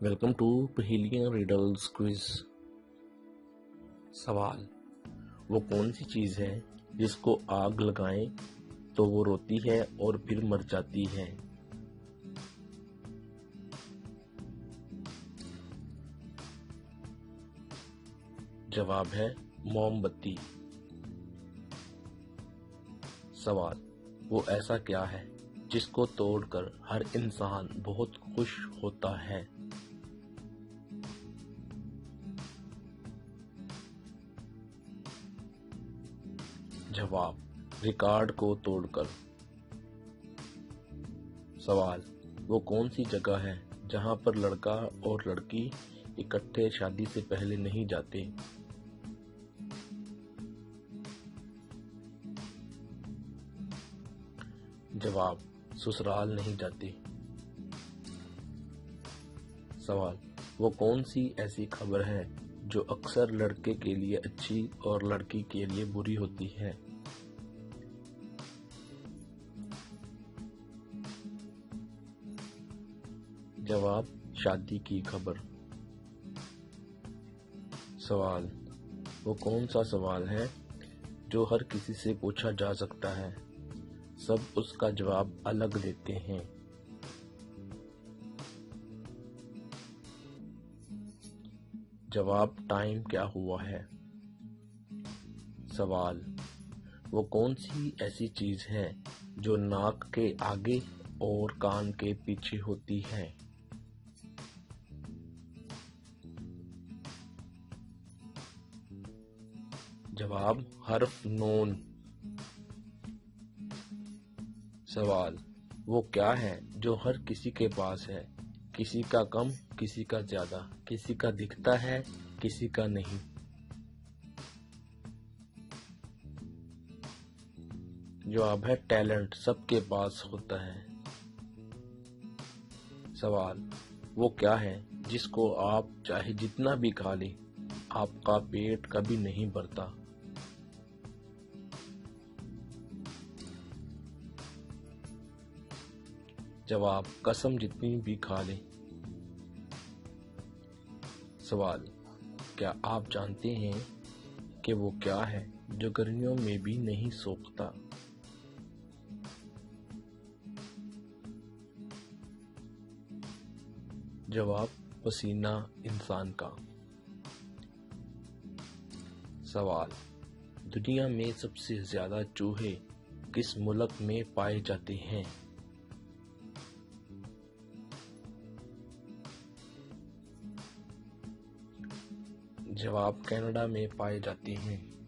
Welcome to पहेलियां riddles quiz. सवाल, वो कौन सी चीज है जिसको आग लगाएं तो वो रोती है और फिर मर जाती है? जवाब है मोमबत्ती। सवाल, वो ऐसा क्या है जिसको तोड़कर हर इंसान बहुत खुश होता है? जवाब, रिकॉर्ड को तोड़कर। सवाल, वो कौन सी जगह है जहां पर लड़का और लड़की इकट्ठे शादी से पहले नहीं जाते? जवाब, ससुराल नहीं जाते। सवाल, वो कौन सी ऐसी खबर है जो अक्सर लड़के के लिए अच्छी और लड़की के लिए बुरी होती है? जवाब, शादी की खबर। सवाल, वो कौन सा सवाल है जो हर किसी से पूछा जा सकता है, सब उसका जवाब अलग देते हैं? जवाब, टाइम क्या हुआ है। सवाल, वो कौन सी ऐसी चीज है जो नाक के आगे और कान के पीछे होती है? जवाब, हर्फ नून। सवाल, वो क्या है जो हर किसी के पास है, किसी का कम किसी का ज्यादा, किसी का दिखता है किसी का नहीं? जवाब है टैलेंट, सबके पास होता है। सवाल, वो क्या है जिसको आप चाहे जितना भी खा ले आपका पेट कभी नहीं भरता? जवाब, कसम जितनी भी खा ले। सवाल, क्या आप जानते हैं कि वो क्या है जो गर्मियों में भी नहीं सूखता? जवाब, पसीना इंसान का। सवाल, दुनिया में सबसे ज्यादा चूहे किस मुल्क में पाए जाते हैं? जवाब, कनाडा में पाए जाते हैं।